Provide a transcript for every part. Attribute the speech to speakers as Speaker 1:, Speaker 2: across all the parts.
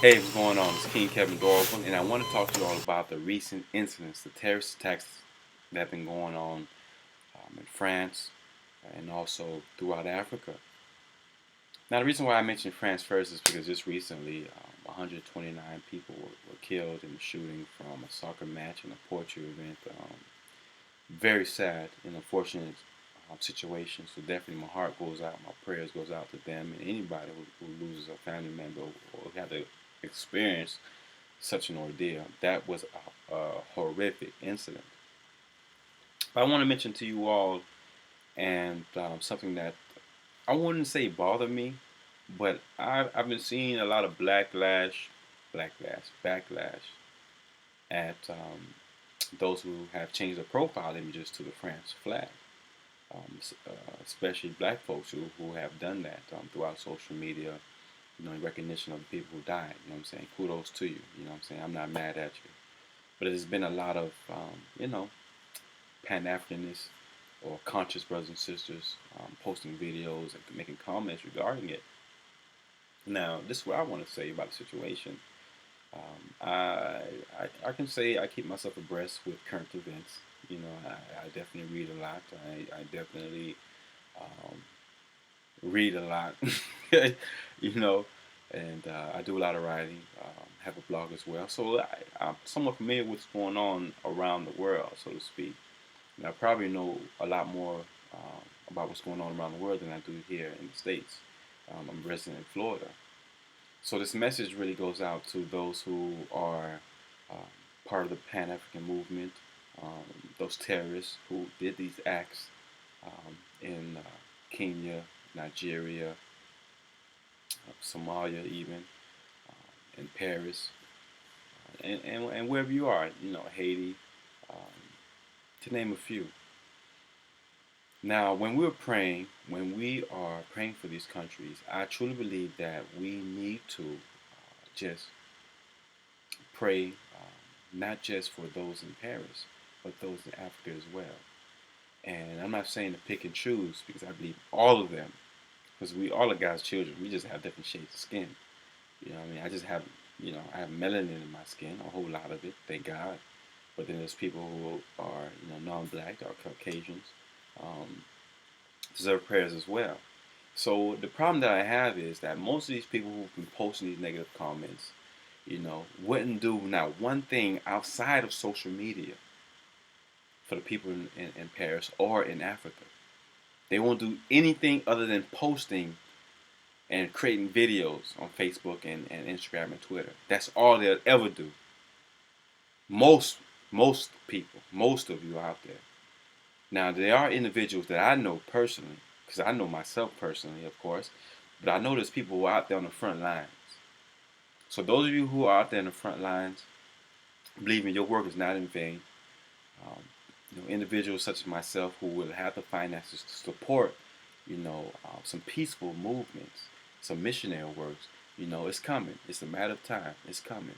Speaker 1: Hey, what's going on? It's King Kevin Dorval, and I want to talk to you all about the recent incidents, the terrorist attacks that have been going on in France and also throughout Africa. Now, the reason why I mentioned France first is because just recently, 129 people were killed in a shooting from a soccer match and a poetry event. Very sad and unfortunate situation. So definitely, my heart goes out, my prayers goes out to them and anybody who loses a family member or had to experience such an ordeal. That was a horrific incident. But I want to mention to you all and something that I wouldn't say bothered me, but I've been seeing a lot of backlash at those who have changed their profile images to the France flag. Especially black folks who have done that throughout social media, in recognition of the people who died. You know what I'm saying? Kudos to you. You know what I'm saying? I'm not mad at you. But there's been a lot of, Pan-Africanists or conscious brothers and sisters posting videos and making comments regarding it. Now, this is what I want to say about the situation. I can say I keep myself abreast with current events. I definitely read a lot. I definitely um, read a lot, you know, and I do a lot of writing. Have a blog as well, so I'm somewhat familiar with what's going on around the world, so to speak. And I probably know a lot more about what's going on around the world than I do here in the States. I'm a resident in Florida. So this message really goes out to those who are uh, part of the Pan African movement, those terrorists who did these acts in Kenya, Nigeria, Somalia, even in Paris, and wherever you are, Haiti, um, to name a few. Now, when we are praying for these countries, I truly believe that we need to just pray not just for those in Paris, but those in Africa as well. And I'm not saying to pick and choose because I believe all of them, because we all are God's children. We just have different shades of skin. You know what I mean? I have melanin in my skin, a whole lot of it, thank God. But then there's people who are, non-black or Caucasians, um, deserve prayers as well. So the problem that I have is that most of these people who've been posting these negative comments, wouldn't do not one thing outside of social media for the people in Paris or in Africa. They won't do anything other than posting and creating videos on Facebook and Instagram and Twitter. That's all they'll ever do. Most most people, most of you out there. Now there are individuals that I know personally, because I know myself personally, of course, but I know there's people who are out there on the front lines. So those of you who are out there in the front lines, believe me, your work is not in vain. Um, individuals such as myself who will have the finances to support, some peaceful movements, some missionary works. It's coming. It's a matter of time. It's coming.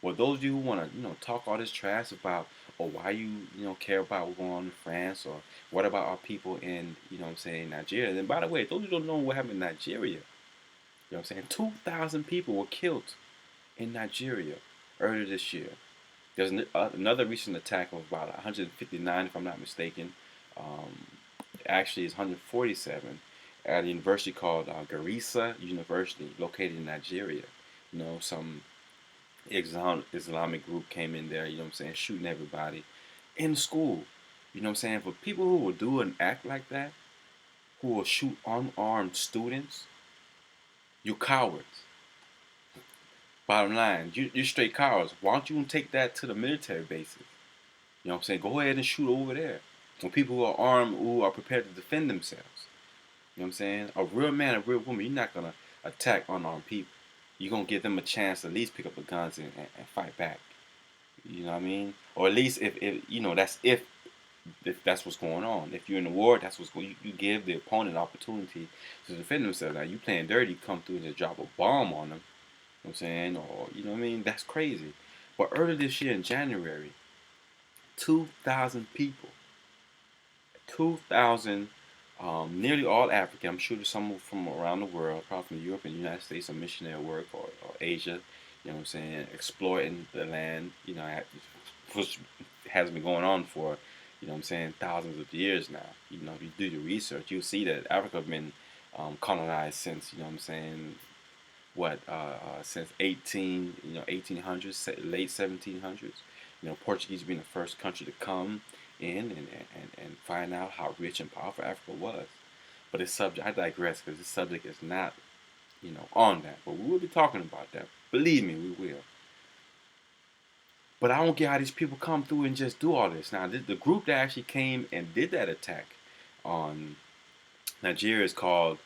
Speaker 1: Well, those of you who want to, talk all this trash about, or why care about what's going on in France, or what about our people in, what I'm saying, Nigeria. And by the way, those who don't know what happened in Nigeria, what I'm saying, 2,000 people were killed in Nigeria earlier this year. There's another recent attack of about 159, if I'm not mistaken. Um, Actually, it's 147 at a university called Garissa University, located in Nigeria. Some Islamic group came in there, shooting everybody in school. For people who will do and act like that, who will shoot unarmed students, you cowards. Bottom line, you're straight cowards. Why don't you take that to the military bases? Go ahead and shoot over there. When people who are armed, who are prepared to defend themselves. A real man, a real woman, you're not going to attack unarmed people. You're going to give them a chance to at least pick up the guns and fight back. You know what I mean? Or at least that's if that's what's going on. If you're in the war, that's what's going. You give the opponent opportunity to defend themselves. Now you playing dirty, you come through and just drop a bomb on them. You know what I'm saying? Or you know what I mean? That's crazy. But earlier this year in January, 2,000 people, 2,000, nearly all African. I'm sure there's some from around the world, probably from Europe and the United States, some missionary work or Asia. You know what I'm saying? Exploiting the land, which has been going on for, you know what I'm saying, thousands of years now. If you do the research, you'll see that Africa has been colonized since, you know what I'm saying, since 1800s, late 1700s. Portuguese being the first country to come in and find out how rich and powerful Africa was. But this subject, I digress because this subject is not, on that. But we will be talking about that. Believe me, we will. But I don't get how these people come through and just do all this. Now, the group that actually came and did that attack on Nigeria is called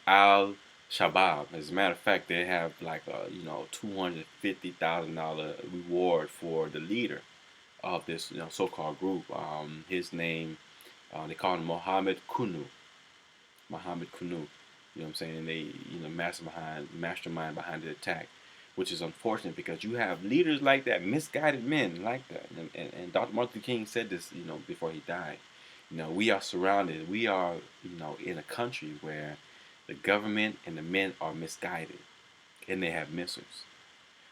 Speaker 1: Al Shabaab. As a matter of fact, they have like a $250,000 reward for the leader of this so-called group. His name, they call him Mohammed Kunu. Mohammed Kunu. You know what I'm saying? And they mastermind behind the attack, which is unfortunate because you have leaders like that, misguided men like that. And Dr. Martin Luther King said this, before he died. We are surrounded. We are, in a country where the government and the men are misguided, and they have missiles.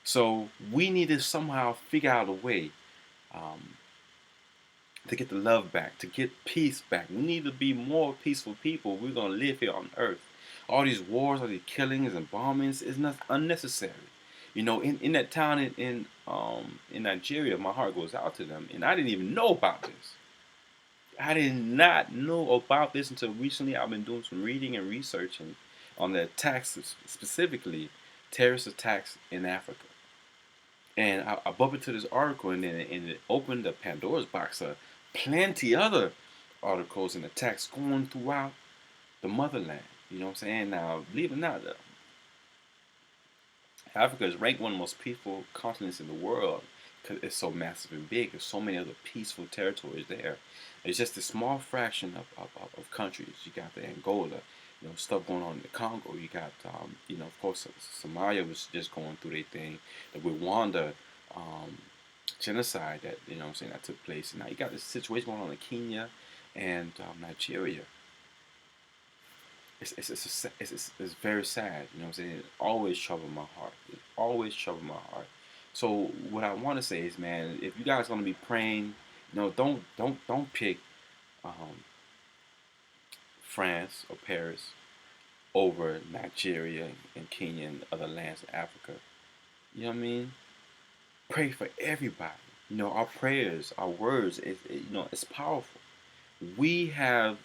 Speaker 1: So we need to somehow figure out a way to get the love back, to get peace back. We need to be more peaceful people. We're gonna live here on earth. All these wars, all these killings and bombings is not unnecessary. In that town in Nigeria, my heart goes out to them, and I didn't even know about this. I did not know about this until recently. I've been doing some reading and researching on the attacks, specifically terrorist attacks in Africa. And I bumped into this article, and it opened the Pandora's box of plenty other articles and attacks going throughout the motherland. You know what I'm saying? Now, believe it or not, Africa is ranked one of the most peaceful continents in the world because it's so massive and big. There's so many other peaceful territories there. It's just a small fraction of countries. You got the Angola, stuff going on in the Congo. You got, of course, Somalia was just going through their thing. The Rwanda genocide that, that took place. And now you got this situation going on in Kenya and Nigeria. It's very sad. You know what I'm saying? It always troubled my heart. It always troubled my heart. So what I want to say is, man, if you guys are gonna be praying, don't pick France or Paris over Nigeria and Kenya and other lands in Africa. You know what I mean? Pray for everybody. Our prayers, our words, it's powerful. We have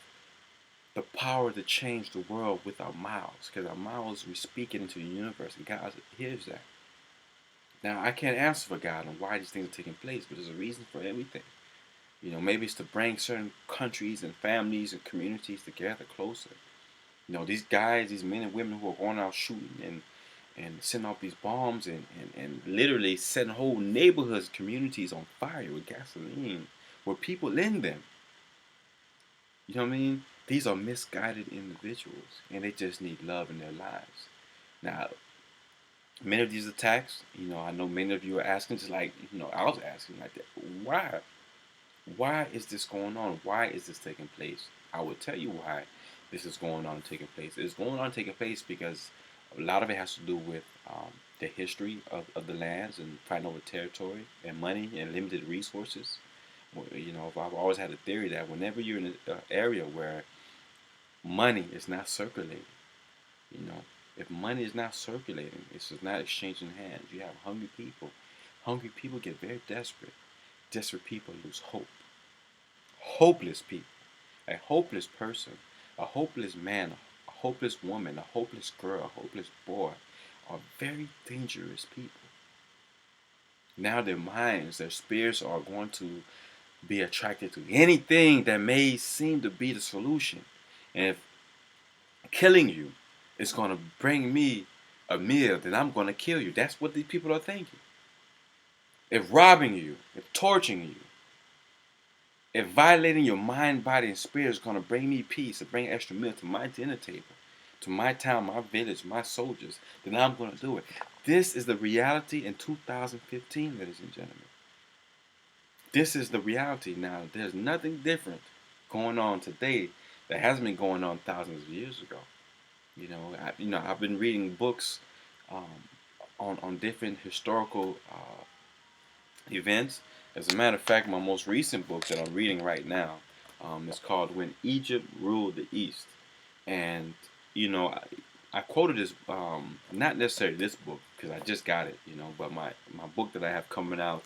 Speaker 1: the power to change the world with our mouths, because our mouths, we speak it into the universe, and God hears that. Now, I can't answer for God on why these things are taking place, but there's a reason for everything. Maybe it's to bring certain countries and families and communities together closer. These guys, these men and women who are going out shooting and setting off these bombs and literally setting whole neighborhoods, communities on fire with gasoline, where people in them. You know what I mean? These are misguided individuals, and they just need love in their lives. Now, many of these attacks, I know many of you are asking, just like, I was asking like that. Why? Why is this going on? Why is this taking place? I will tell you why this is going on and taking place. It's going on and taking place because a lot of it has to do with the history of the lands and fighting over territory and money and limited resources. I've always had a theory that whenever you're in an area where money is not circulating, if money is not circulating, it's just not exchanging hands. You have hungry people. Hungry people get very desperate. Desperate people lose hope. Hopeless people, a hopeless person, a hopeless man, a hopeless woman, a hopeless girl, a hopeless boy are very dangerous people. Now their minds, their spirits are going to be attracted to anything that may seem to be the solution. And if killing you is going to bring me a meal, then I'm going to kill you. That's what these people are thinking. If robbing you, if torturing you, if violating your mind, body, and spirit is going to bring me peace, to bring extra meal to my dinner table, to my town, my village, my soldiers, then I'm going to do it. This is the reality in 2015, ladies and gentlemen. This is the reality now. There's nothing different going on today that hasn't been going on thousands of years ago. I've been reading books on different historical events. As a matter of fact, my most recent book that I'm reading right now is called "When Egypt Ruled the East," and you know, I quoted this, not necessarily this book because I just got it, but my book that I have coming out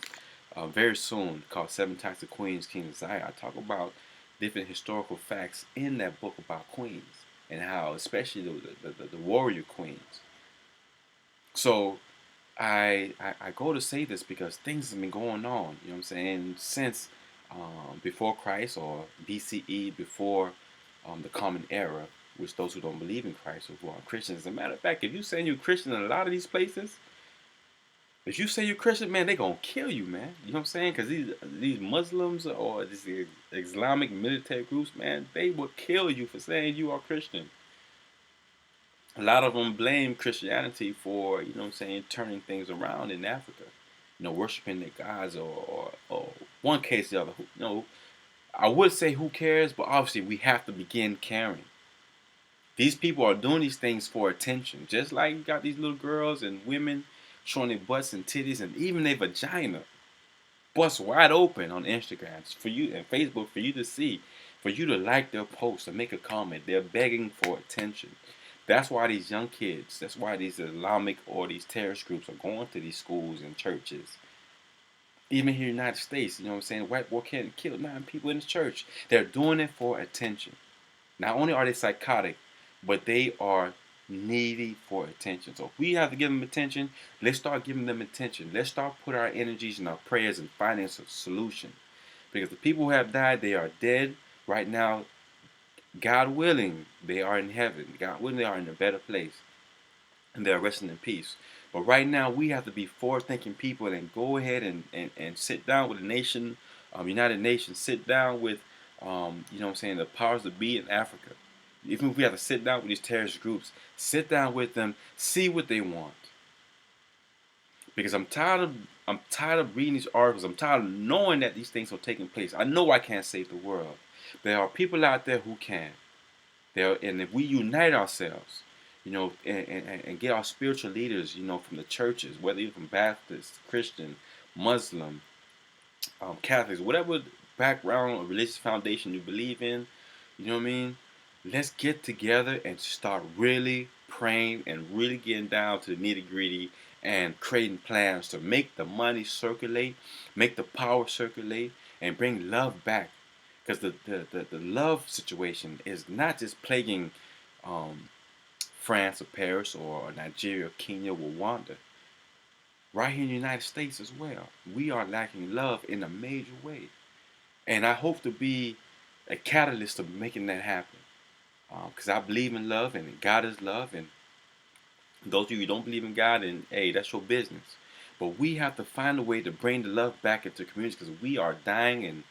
Speaker 1: very soon called Seven Types of Queens, Kings of Zion. I talk about different historical facts in that book about queens and how, especially the warrior queens. So I go to say this because things have been going on, you know what I'm saying, since before Christ or BCE, before the Common Era, which those who don't believe in Christ or who aren't Christians. As a matter of fact, if you say you're Christian in a lot of these places, if you say you're Christian, man, they gonna kill you, man. You know what I'm saying? Because these Muslims or these Islamic military groups, man, they will kill you for saying you are Christian. A lot of them blame Christianity for, you know what I'm saying, turning things around in Africa. Worshiping their gods or one case or the other. I would say who cares, but obviously we have to begin caring. These people are doing these things for attention. Just like you got these little girls and women showing their butts and titties and even their vagina bust wide open on Instagram for you and Facebook for you to see, for you to like their post or make a comment. They're begging for attention. That's why these young kids, that's why these Islamic or these terrorist groups are going to these schools and churches. Even here in the United States, you know what I'm saying? White boy can't kill 9 people in the church. They're doing it for attention. Not only are they psychotic, but they are needy for attention. So if we have to give them attention, let's start giving them attention. Let's start putting our energies and our prayers and finding a solution. Because the people who have died, they are dead. Right now, God willing, they are in heaven. God willing, they are in a better place. And they're resting in peace. But right now, we have to be forward-thinking people and go ahead and sit down with the nation, United Nations, sit down with, you know what I'm saying, the powers that be in Africa. Even if we have to sit down with these terrorist groups, sit down with them, see what they want. Because I'm tired of reading these articles. I'm tired of knowing that these things are taking place. I know I can't save the world. There are people out there who can. And if we unite ourselves, and get our spiritual leaders, from the churches, whether you're from Baptist, Christian, Muslim, Catholics, whatever background or religious foundation you believe in, you know what I mean? Let's get together and start really praying and really getting down to the nitty gritty and creating plans to make the money circulate, make the power circulate, and bring love back. Because the love situation is not just plaguing um, France or Paris or Nigeria, or Kenya, or Rwanda. Right here in the United States as well, we are lacking love in a major way. And I hope to be a catalyst of making that happen. Because I believe in love and God is love. And those of you who don't believe in God, and hey, that's your business. But we have to find a way to bring the love back into the communities because we are dying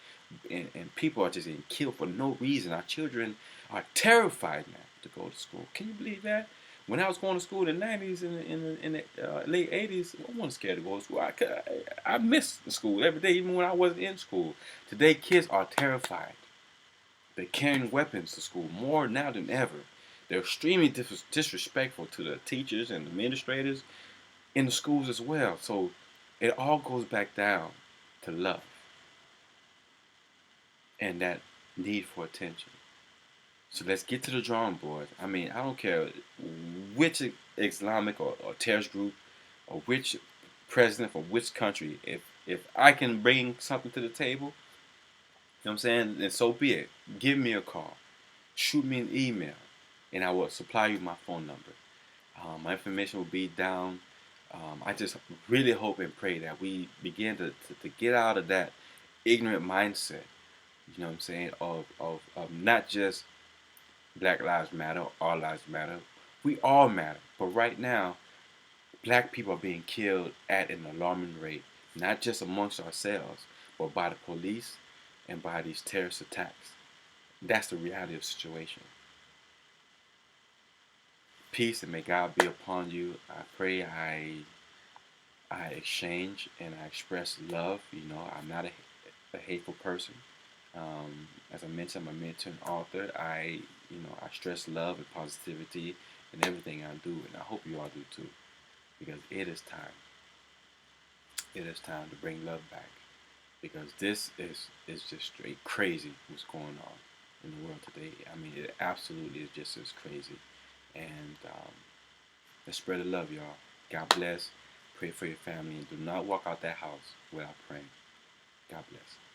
Speaker 1: and people are just getting killed for no reason. Our children are terrified now to go to school. Can you believe that? When I was going to school in the 90s and in the late 80s, I wasn't scared to go to school. I missed school every day, even when I wasn't in school. Today, kids are terrified. They're carrying weapons to school more now than ever. They're extremely disrespectful to the teachers and administrators in the schools as well. So it all goes back down to love and that need for attention. So let's get to the drawing board. I mean, I don't care which Islamic or terrorist group or which president from which country. If I can bring something to the table, you know what I'm saying, then so be it. Give me a call. Shoot me an email. And I will supply you my phone number. My information will be down. I just really hope and pray that we begin to get out of that ignorant mindset, you know what I'm saying, of not just Black Lives Matter, All Lives Matter. We all matter. But right now, black people are being killed at an alarming rate, not just amongst ourselves, but by the police and by these terrorist attacks. That's the reality of the situation. Peace and may God be upon you. I pray I exchange and I express love. I'm not a hateful person. As I mentioned, I'm a mentor and author. I stress love and positivity in everything I do, and I hope you all do too. because it is time. It is time to bring love back, because this is just straight crazy what's going on in the world today. I mean, it absolutely is just as crazy. And let's spread the love, y'all. God bless. Pray for your family, and do not walk out that house without praying. God bless.